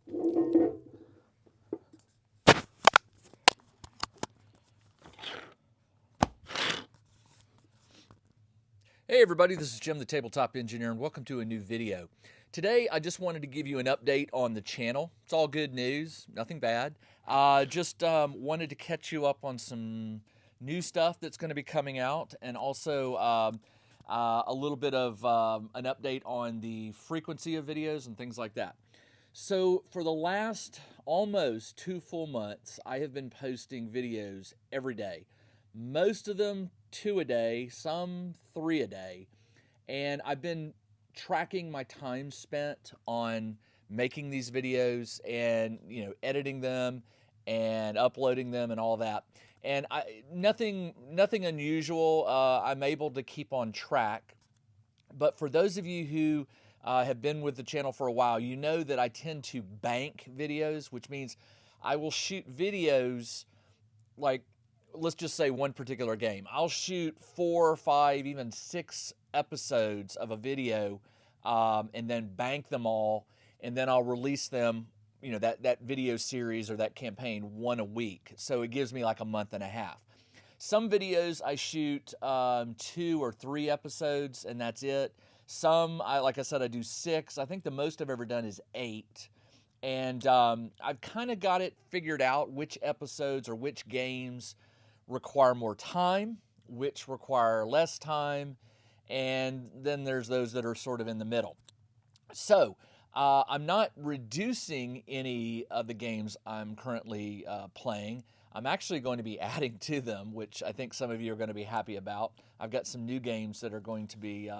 Hey everybody, this is Jim the Tabletop Engineer and welcome to a new video. Today I just wanted to give you an update on the channel. It's all good news, nothing bad. Just wanted to catch you up on some new stuff that's going to be coming out, and also a little bit of an update on the frequency of videos and things like that. So for the last almost 2 full months, I have been posting videos every day. Most of them 2 a day, some 3 a day. And I've been tracking my time spent on making these videos and, editing them and uploading them and all that. And nothing unusual. I'm able to keep on track. But for those of you who have been with the channel for a while, you know that I tend to bank videos, which means I will shoot videos like, let's just say one particular game. I'll shoot 4, 5, even 6 episodes of a video, and then bank them all, and then I'll release them, that video series or that campaign one a week. So it gives me like a month and a half. Some videos I shoot 2 or 3 episodes, and that's it. Some, like I said, I do 6. I think the most I've ever done is 8. And I've kind of got it figured out which episodes or which games require more time, which require less time, and then there's those that are sort of in the middle. So I'm not reducing any of the games I'm currently playing. I'm actually going to be adding to them, which I think some of you are going to be happy about. I've got some new games that are going to be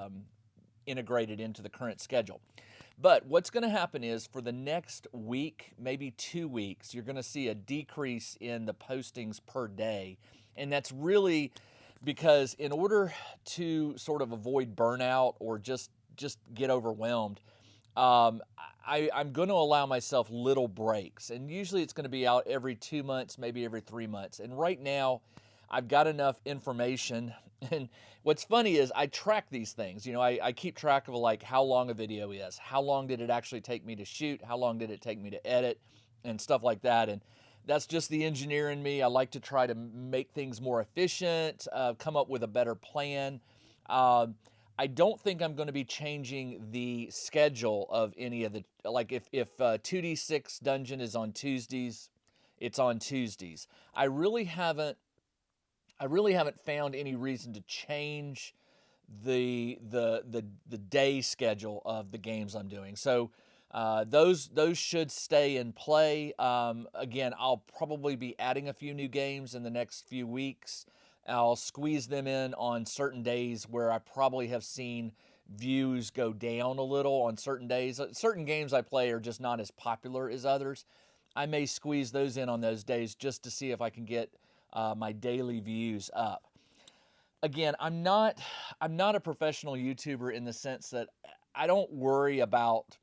integrated into the current schedule. But what's going to happen is for the next week, maybe 2 weeks, you're going to see a decrease in the postings per day. And that's really because in order to sort of avoid burnout or just get overwhelmed, I'm going to allow myself little breaks. And usually it's going to be out every 2 months, maybe every 3 months. And right now, I've got enough information. And what's funny is I track these things. I keep track of like how long a video is, how long did it actually take me to shoot, how long did it take me to edit, and stuff like that. And that's just the engineer in me. I like to try to make things more efficient, come up with a better plan. I don't think I'm going to be changing the schedule of any of the, like if 2D6 Dungeon is on Tuesdays, it's on Tuesdays. I really haven't found any reason to change the day schedule of the games I'm doing. So those should stay in play. Again, I'll probably be adding a few new games in the next few weeks. I'll squeeze them in on certain days where I probably have seen views go down a little on certain days. Certain games I play are just not as popular as others. I may squeeze those in on those days just to see if I can get my daily views up. Again, I'm not a professional YouTuber in the sense that I don't worry about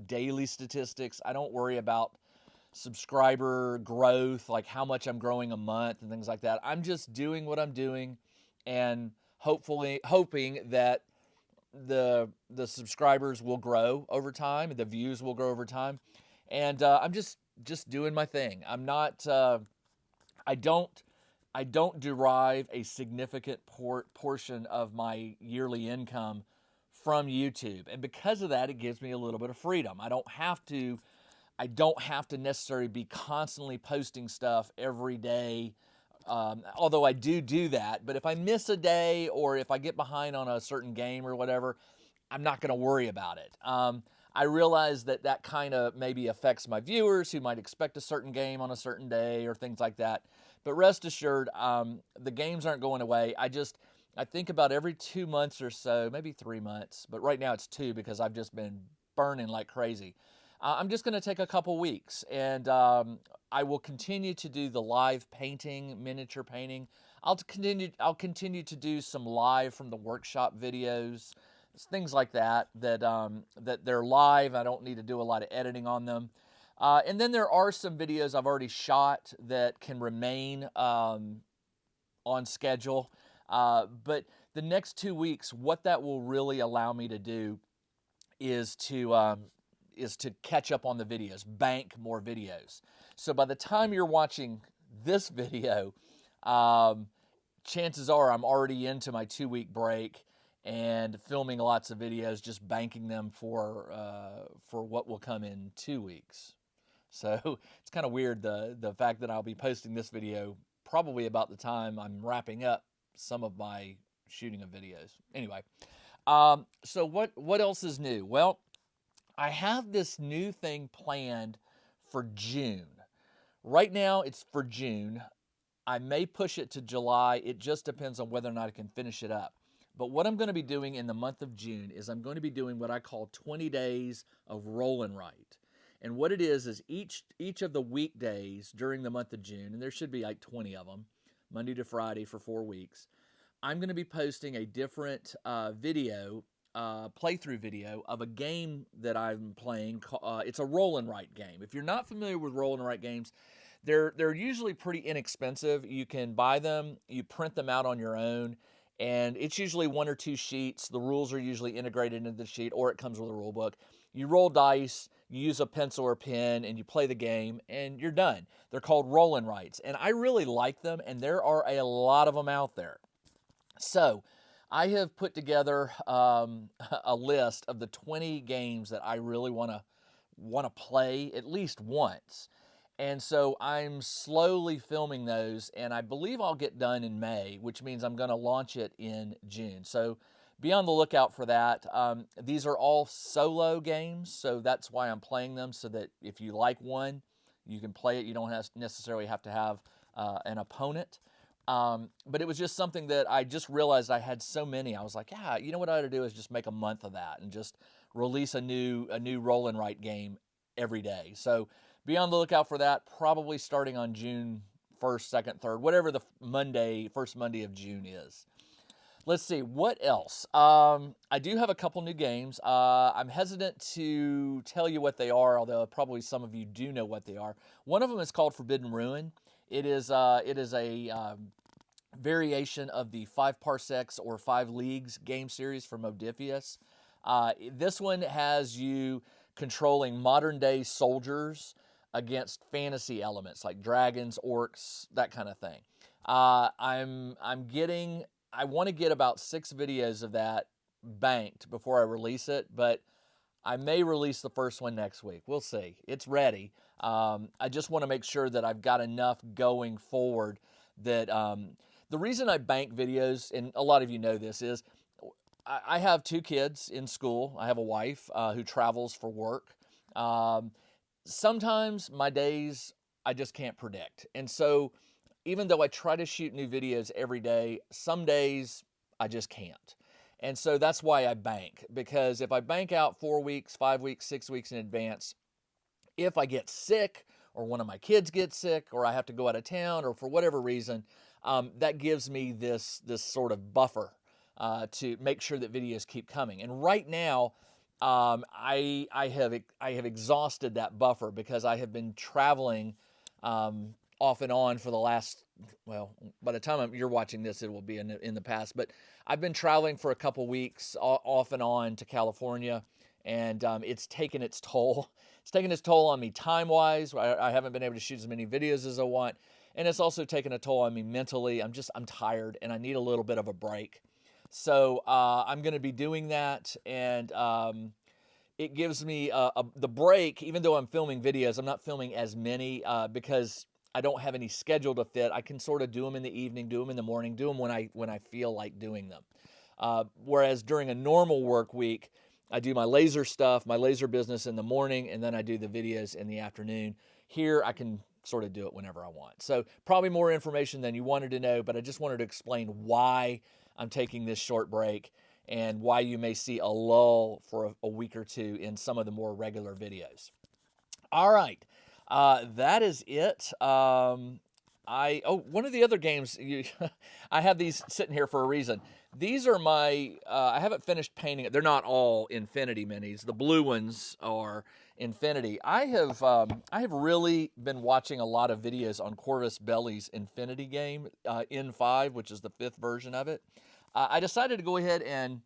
daily statistics. I don't worry about subscriber growth, like how much I'm growing a month and things like that. I'm just doing what I'm doing and hoping that the subscribers will grow over time and the views will grow over time. And I'm just doing my thing. I'm not I don't derive a significant portion of my yearly income from YouTube. And because of that, it gives me a little bit of freedom. I don't have to necessarily be constantly posting stuff every day. Although I do that, but if I miss a day or if I get behind on a certain game or whatever, I'm not going to worry about it. I realize that kind of maybe affects my viewers who might expect a certain game on a certain day or things like that. But rest assured, the games aren't going away. I think about every 2 months or so, maybe 3 months, but right now it's 2 because I've just been burning like crazy. I'm just going to take a couple weeks, and I will continue to do the live painting, miniature painting. I'll continue to do some live from the workshop videos, things like that that they're live. I don't need to do a lot of editing on them. And then there are some videos I've already shot that can remain on schedule. But the next 2 weeks, what that will really allow me to do is to is to catch up on the videos, bank more videos. So by the time you're watching this video, chances are I'm already into my 2-week break and filming lots of videos, just banking them for what will come in 2 weeks. So it's kind of weird, the fact that I'll be posting this video probably about the time I'm wrapping up some of my shooting of videos. Anyway, so what else is new? Well, I have this new thing planned for June. Right now it's for June. I may push it to July. It just depends on whether or not I can finish it up. But what I'm going to be doing in the month of June is I'm going to be doing what I call 20 days of roll and write. And what it is each of the weekdays during the month of June, and there should be like 20 of them, Monday to Friday for 4 weeks, I'm going to be posting a different video, playthrough video of a game that I'm playing. It's a roll and write game. If you're not familiar with roll and write games, they're usually pretty inexpensive. You can buy them, you print them out on your own, and it's usually 1 or 2 sheets. The rules are usually integrated into the sheet, or it comes with a rule book. You roll dice, you use a pencil or pen, and you play the game, and you're done. They're called roll and writes, and I really like them, and there are a lot of them out there. So I have put together a list of the 20 games that I really want to play at least once. And so I'm slowly filming those, and I believe I'll get done in May, which means I'm going to launch it in June. So be on the lookout for that. These are all solo games, so that's why I'm playing them, so that if you like one, you can play it. You don't necessarily have to have an opponent. But it was just something that I just realized I had so many. I was like, yeah, you know what I ought to do is just make a month of that and just release a new roll and write game every day. So be on the lookout for that, probably starting on June 1st, 2nd, 3rd, whatever the first Monday of June is. Let's see, what else? I do have a couple new games. I'm hesitant to tell you what they are, although probably some of you do know what they are. One of them is called Forbidden Ruin. It is a variation of the 5 Parsecs or 5 Leagues game series from Modiphius. This one has you controlling modern-day soldiers against fantasy elements like dragons, orcs, that kind of thing. I want to get about 6 videos of that banked before I release it, but I may release the first one next week. We'll see. It's ready. I just want to make sure that I've got enough going forward that the reason I bank videos, and a lot of you know this, is I have 2 kids in school. I have a wife who travels for work. Sometimes my days I just can't predict. And so even though I try to shoot new videos every day, some days I just can't. And so that's why I bank, because if I bank out 4 weeks, 5 weeks, 6 weeks in advance, if I get sick or one of my kids gets sick or I have to go out of town or for whatever reason, that gives me this sort of buffer to make sure that videos keep coming. And right now, I have exhausted that buffer because I have been traveling off and on for the last, well, by the time you're watching this, it will be in the past. But I've been traveling for a couple weeks off and on to California, and it's taken its toll. It's taken its toll on me time-wise. I haven't been able to shoot as many videos as I want, and it's also taken a toll on me mentally. I'm tired, and I need a little bit of a break. So I'm going to be doing that, and it gives me the break. Even though I'm filming videos, I'm not filming as many because I don't have any schedule to fit. I can sort of do them in the evening, do them in the morning, do them when I feel like doing them. Whereas during a normal work week, I do my laser stuff, my laser business in the morning, and then I do the videos in the afternoon. Here, I can sort of do it whenever I want. So probably more information than you wanted to know, but I just wanted to explain why I'm taking this short break and why you may see a lull for a week or two in some of the more regular videos. All right. That is it. One of the other games, I have these sitting here for a reason. These are my, I haven't finished painting it. They're not all Infinity minis. The blue ones are Infinity. I have really been watching a lot of videos on Corvus Belli's Infinity game, N5, which is the 5th version of it. I decided to go ahead and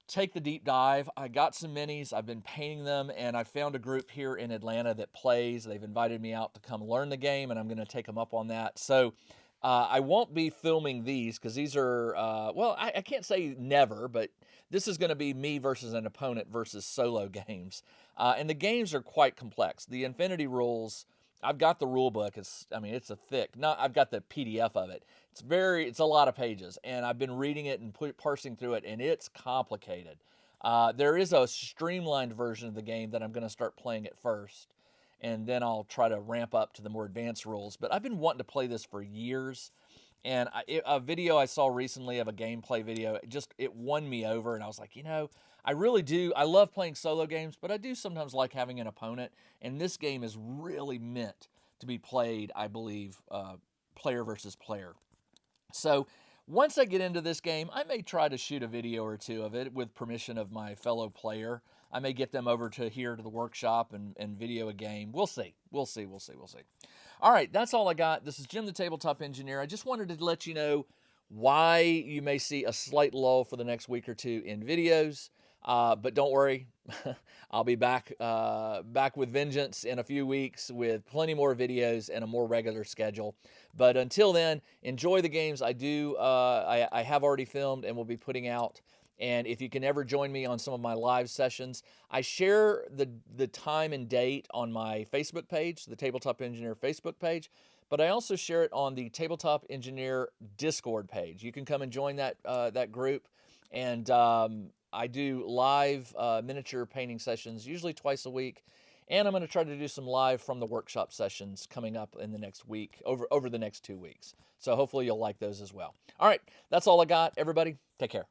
take the deep dive. I got some minis. I've been painting them, and I found a group here in Atlanta that plays. They've invited me out to come learn the game, and I'm going to take them up on that. So I won't be filming these because these are, well, I can't say never, but this is going to be me versus an opponent versus solo games. And the games are quite complex. The Infinity rules, I've got the rule book. I mean, it's a thick, not, I've got the PDF of it. It's a lot of pages, and I've been reading it and parsing through it, and it's complicated. There is a streamlined version of the game that I'm going to start playing at first, and then I'll try to ramp up to the more advanced rules. But I've been wanting to play this for years, and a video I saw recently of a gameplay video, it won me over, and I was like, I really do. I love playing solo games, but I do sometimes like having an opponent, and this game is really meant to be played, I believe, player versus player. So once I get into this game, I may try to shoot a video or two of it with permission of my fellow player. I may get them over to here to the workshop and video a game. We'll see. We'll see. All right, that's all I got. This is Jim the Tabletop Engineer. I just wanted to let you know why you may see a slight lull for the next week or two in videos. But don't worry, I'll be back with vengeance in a few weeks with plenty more videos and a more regular schedule. But until then, enjoy the games I have already filmed and will be putting out. And if you can ever join me on some of my live sessions, I share the time and date on my Facebook page, the Tabletop Engineer Facebook page, but I also share it on the Tabletop Engineer Discord page. You can come and join that group, and I do live miniature painting sessions, usually twice a week, and I'm going to try to do some live from the workshop sessions coming up in the next week, over the next 2 weeks. So hopefully you'll like those as well. All right, that's all I got. Everybody, take care.